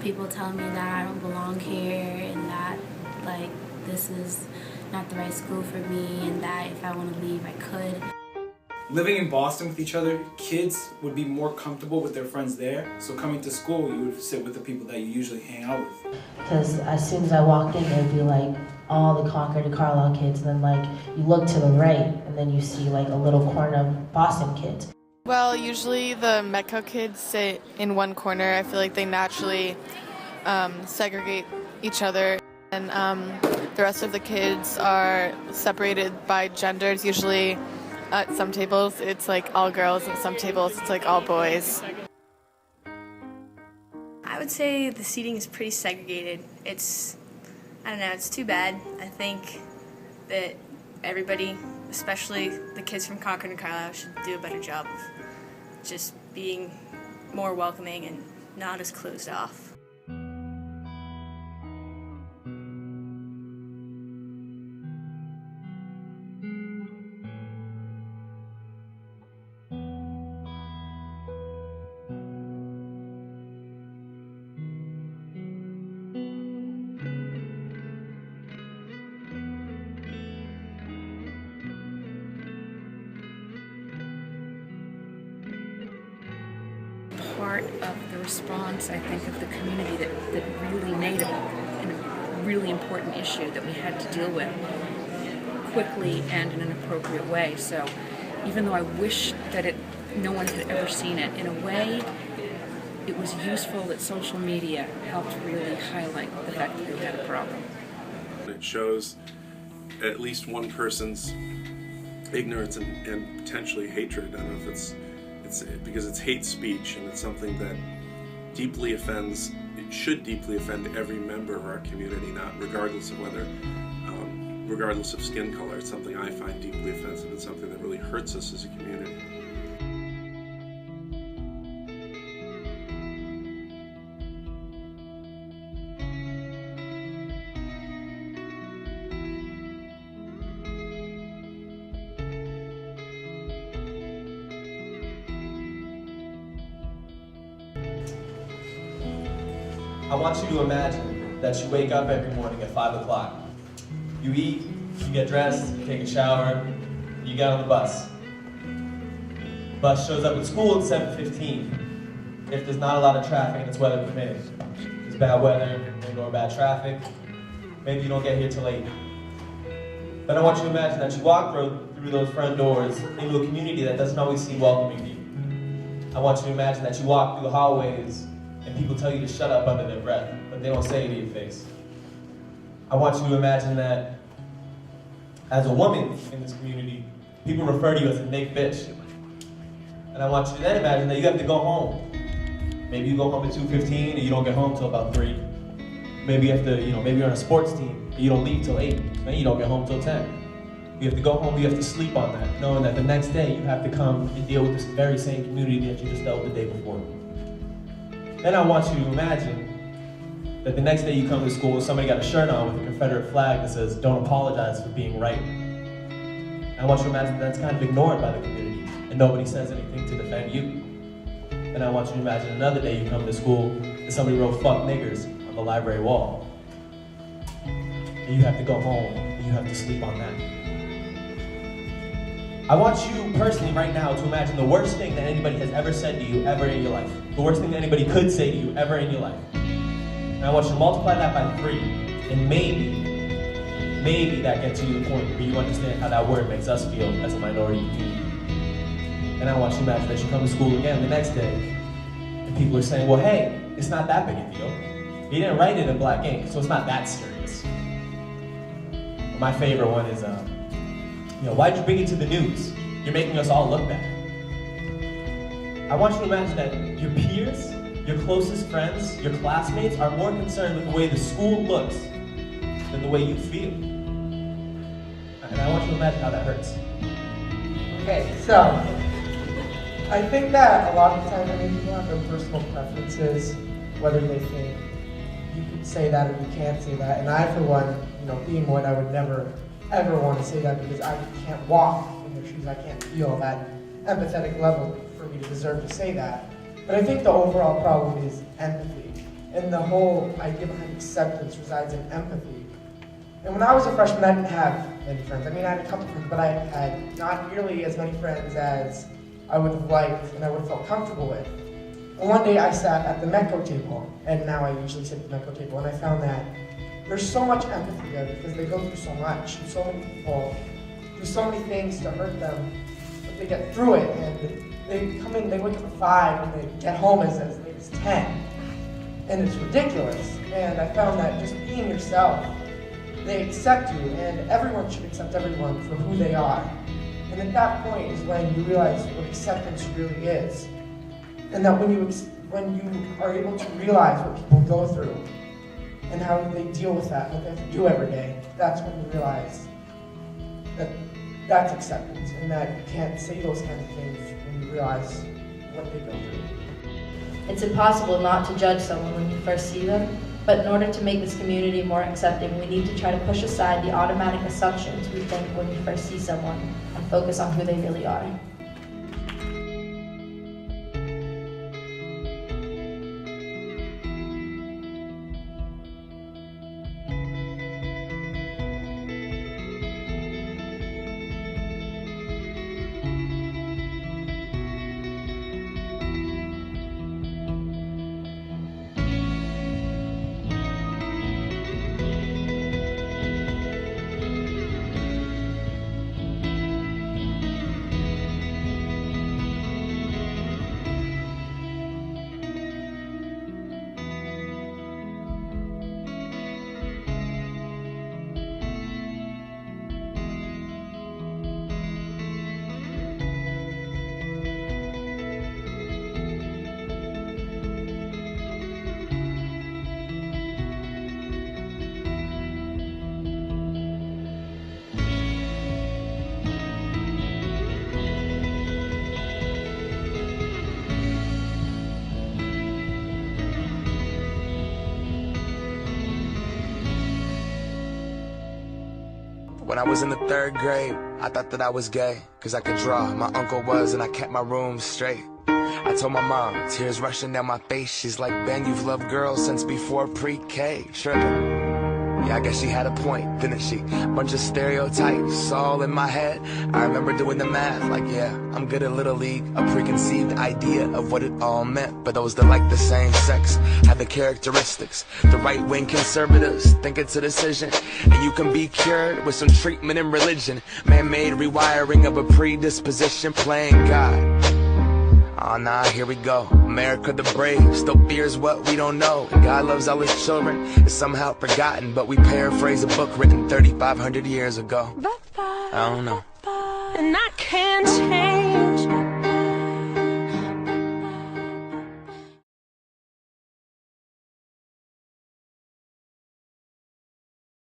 people telling me that I don't belong here and that, like, this is not the right school for me and that if I want to leave, I could. Living in Boston with each other, kids would be more comfortable with their friends there. So coming to school, you would sit with the people that you usually hang out with. Because as soon as I walked in, there'd be like all the Concord and Carlisle kids, and then like you look to the right, and then you see like a little corner of Boston kids. Well, usually the Metco kids sit in one corner. I feel like they naturally segregate each other, and the rest of the kids are separated by genders. Usually at some tables it's like all girls, and some tables it's like all boys. I would say the seating is pretty segregated. I don't know, it's too bad. I think that everybody, especially the kids from Concord and Carlisle, should do a better job of just being more welcoming and not as closed off. Part of the response, I think, of the community that really made it a really important issue that we had to deal with quickly and in an appropriate way. So even though I wish that no one had ever seen it, in a way it was useful that social media helped really highlight the fact that we had a problem. It shows at least one person's ignorance and potentially hatred. I don't know if it's because it's hate speech, and it's something that deeply offends, it should deeply offend every member of our community, not regardless of whether, regardless of skin color. It's something I find deeply offensive and something that really hurts us as a community. I want you to imagine that you wake up every morning at 5 o'clock. You eat, you get dressed, you take a shower, you get on the bus. Bus shows up at school at 7:15. If there's not a lot of traffic and it's weather permitting. If there's bad weather or bad traffic, maybe you don't get here till 8. But I want you to imagine that you walk through those front doors into a community that doesn't always seem welcoming to you. I want you to imagine that you walk through the hallways and people tell you to shut up under their breath, but they don't say it to your face. I want you to imagine that as a woman in this community, people refer to you as a Nick bitch. And I want you to then imagine that you have to go home. Maybe you go home at 2:15 and you don't get home till about 3. Maybe you have to, maybe you're on a sports team and you don't leave till 8. Then you don't get home till 10. You have to go home, you have to sleep on that, knowing that the next day you have to come and deal with this very same community that you just dealt with the day before. Then I want you to imagine that the next day you come to school and somebody got a shirt on with a Confederate flag that says, "Don't apologize for being right." I want you to imagine that's kind of ignored by the community and nobody says anything to defend you. Then I want you to imagine another day you come to school and somebody wrote "fuck niggers" on the library wall. And you have to go home and you have to sleep on that. I want you personally right now to imagine the worst thing that anybody has ever said to you ever in your life. The worst thing that anybody could say to you ever in your life. And I want you to multiply that by 3. And maybe that gets you to the point where you understand how that word makes us feel as a minority community. And I want you to imagine that you come to school again the next day and people are saying, "Well, hey, it's not that big a deal. He didn't write it in black ink, so it's not that serious." My favorite one is, "Why'd you bring it to the news? You're making us all look bad." I want you to imagine that your peers, your closest friends, your classmates are more concerned with the way the school looks than the way you feel. And I want you to imagine how that hurts. Okay, so I think that a lot of the time people have their personal preferences, whether they think you can say that or you can't say that. And I, for one, being white, I would never ever want to say that because I can't walk in their shoes. I can't feel that empathetic level for me to deserve to say that. But I think the overall problem is empathy. And the whole idea behind acceptance resides in empathy. And when I was a freshman, I didn't have many friends. I mean, I had a couple friends, but I had not nearly as many friends as I would have liked and I would have felt comfortable with. And one day I sat at the MECO table, and now I usually sit at the MECO table, and I found that there's so much empathy there because they go through so much, and so many people do so many things to hurt them, but they get through it, and they come in, they wake up at 5, and they get home as late as 10. And it's ridiculous. And I found that just being yourself, they accept you, and everyone should accept everyone for who they are. And at that point is when you realize what acceptance really is. And that when you are able to realize what people go through and how they deal with that, what they have to do every day, that's when you realize that that's acceptance, and that you can't say those kinds of things when you realize what they go through. It's impossible not to judge someone when you first see them, but in order to make this community more accepting, we need to try to push aside the automatic assumptions we think when we first see someone and focus on who they really are. When I was in the 3rd grade, I thought that I was gay, cause I could draw. My uncle was, and I kept my room straight. I told my mom, tears rushing down my face. She's like, Ben, you've loved girls since before pre-K. Sure. Yeah, I guess she had a point, didn't she? Bunch of stereotypes all in my head. I remember doing the math, like, yeah, I'm good at Little League. A preconceived idea of what it all meant. But those that like the same sex have the characteristics. The right-wing conservatives think it's a decision, and you can be cured with some treatment in religion. Man-made rewiring of a predisposition, playing God. Oh nah, here we go. America the brave still fears what we don't know. And God loves all his children. It's somehow forgotten, but we paraphrase a book written 3,500 years ago. I don't know. And I can't change